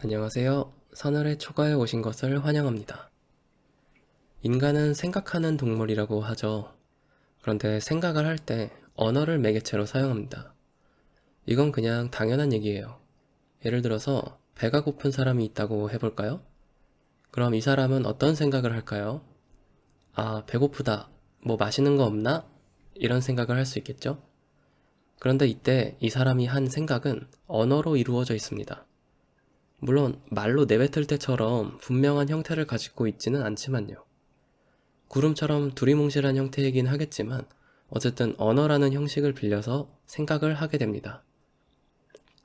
안녕하세요. 서늘의 초가에 오신 것을 환영합니다. 인간은 생각하는 동물이라고 하죠. 그런데 생각을 할 때 언어를 매개체로 사용합니다. 이건 그냥 당연한 얘기예요. 예를 들어서 배가 고픈 사람이 있다고 해볼까요? 그럼 이 사람은 어떤 생각을 할까요? 아, 배고프다. 뭐 맛있는 거 없나? 이런 생각을 할 수 있겠죠? 그런데 이때 이 사람이 한 생각은 언어로 이루어져 있습니다. 물론 말로 내뱉을 때처럼 분명한 형태를 가지고 있지는 않지만요. 구름처럼 두리뭉실한 형태이긴 하겠지만 어쨌든 언어라는 형식을 빌려서 생각을 하게 됩니다.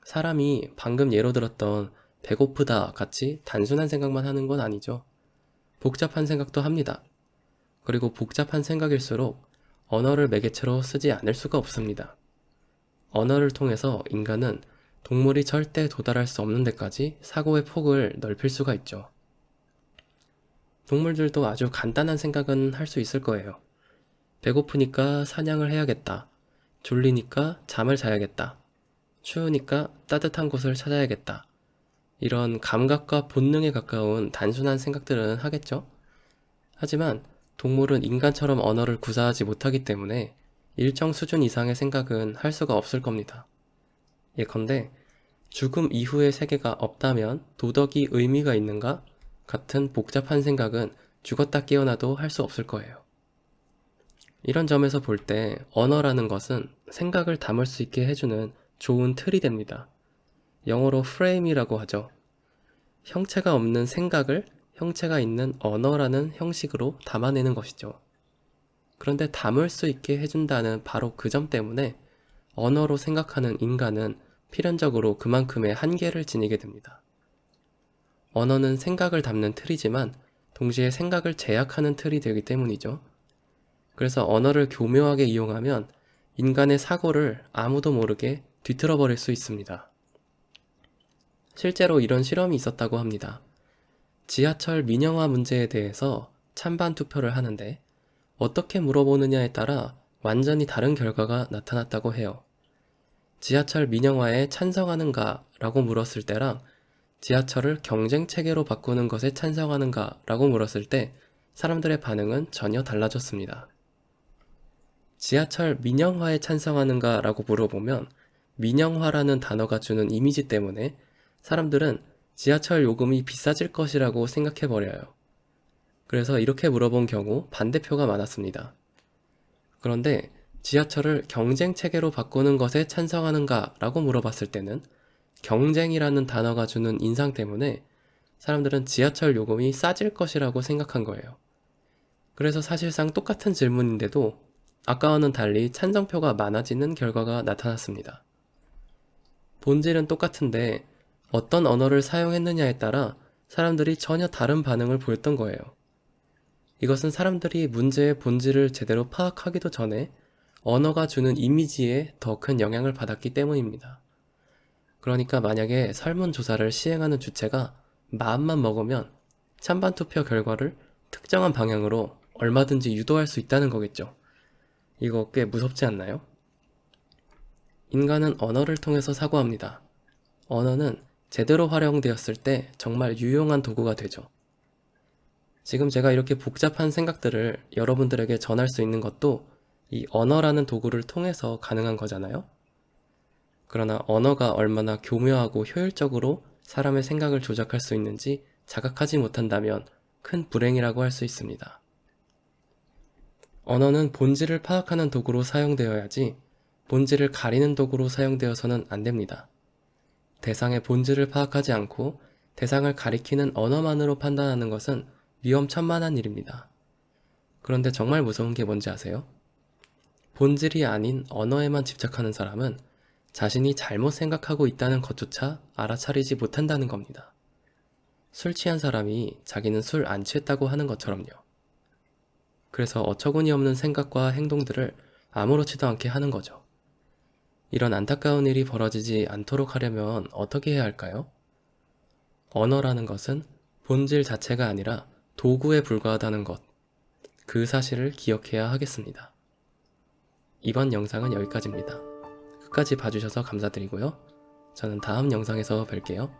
사람이 방금 예로 들었던 배고프다 같이 단순한 생각만 하는 건 아니죠. 복잡한 생각도 합니다. 그리고 복잡한 생각일수록 언어를 매개체로 쓰지 않을 수가 없습니다. 언어를 통해서 인간은 동물이 절대 도달할 수 없는 데까지 사고의 폭을 넓힐 수가 있죠. 동물들도 아주 간단한 생각은 할 수 있을 거예요. 배고프니까 사냥을 해야겠다. 졸리니까 잠을 자야겠다. 추우니까 따뜻한 곳을 찾아야겠다. 이런 감각과 본능에 가까운 단순한 생각들은 하겠죠? 하지만 동물은 인간처럼 언어를 구사하지 못하기 때문에 일정 수준 이상의 생각은 할 수가 없을 겁니다. 예컨대 죽음 이후의 세계가 없다면 도덕이 의미가 있는가? 같은 복잡한 생각은 죽었다 깨어나도 할 수 없을 거예요. 이런 점에서 볼 때 언어라는 것은 생각을 담을 수 있게 해주는 좋은 틀이 됩니다. 영어로 frame이라고 하죠. 형체가 없는 생각을 형체가 있는 언어라는 형식으로 담아내는 것이죠. 그런데 담을 수 있게 해준다는 바로 그 점 때문에 언어로 생각하는 인간은 필연적으로 그만큼의 한계를 지니게 됩니다. 언어는 생각을 담는 틀이지만 동시에 생각을 제약하는 틀이 되기 때문이죠. 그래서 언어를 교묘하게 이용하면 인간의 사고를 아무도 모르게 뒤틀어버릴 수 있습니다. 실제로 이런 실험이 있었다고 합니다. 지하철 민영화 문제에 대해서 찬반 투표를 하는데 어떻게 물어보느냐에 따라 완전히 다른 결과가 나타났다고 해요. 지하철 민영화에 찬성하는가 라고 물었을 때랑 지하철을 경쟁 체계로 바꾸는 것에 찬성하는가 라고 물었을 때 사람들의 반응은 전혀 달라졌습니다. 지하철 민영화에 찬성하는가 라고 물어보면 민영화라는 단어가 주는 이미지 때문에 사람들은 지하철 요금이 비싸질 것이라고 생각해버려요. 그래서 이렇게 물어본 경우 반대표가 많았습니다. 그런데 지하철을 경쟁 체계로 바꾸는 것에 찬성하는가 라고 물어봤을 때는 경쟁이라는 단어가 주는 인상 때문에 사람들은 지하철 요금이 싸질 것이라고 생각한 거예요. 그래서 사실상 똑같은 질문인데도 아까와는 달리 찬성표가 많아지는 결과가 나타났습니다. 본질은 똑같은데 어떤 언어를 사용했느냐에 따라 사람들이 전혀 다른 반응을 보였던 거예요. 이것은 사람들이 문제의 본질을 제대로 파악하기도 전에 언어가 주는 이미지에 더 큰 영향을 받았기 때문입니다. 그러니까 만약에 설문조사를 시행하는 주체가 마음만 먹으면 찬반 투표 결과를 특정한 방향으로 얼마든지 유도할 수 있다는 거겠죠. 이거 꽤 무섭지 않나요? 인간은 언어를 통해서 사고합니다. 언어는 제대로 활용되었을 때 정말 유용한 도구가 되죠. 지금 제가 이렇게 복잡한 생각들을 여러분들에게 전할 수 있는 것도 이 언어라는 도구를 통해서 가능한 거잖아요? 그러나 언어가 얼마나 교묘하고 효율적으로 사람의 생각을 조작할 수 있는지 자각하지 못한다면 큰 불행이라고 할 수 있습니다. 언어는 본질을 파악하는 도구로 사용되어야지 본질을 가리는 도구로 사용되어서는 안 됩니다. 대상의 본질을 파악하지 않고 대상을 가리키는 언어만으로 판단하는 것은 위험천만한 일입니다. 그런데 정말 무서운 게 뭔지 아세요? 본질이 아닌 언어에만 집착하는 사람은 자신이 잘못 생각하고 있다는 것조차 알아차리지 못한다는 겁니다. 술 취한 사람이 자기는 술 안 취했다고 하는 것처럼요. 그래서 어처구니 없는 생각과 행동들을 아무렇지도 않게 하는 거죠. 이런 안타까운 일이 벌어지지 않도록 하려면 어떻게 해야 할까요? 언어라는 것은 본질 자체가 아니라 도구에 불과하다는 것, 그 사실을 기억해야 하겠습니다. 이번 영상은 여기까지입니다. 끝까지 봐주셔서 감사드리고요. 저는 다음 영상에서 뵐게요.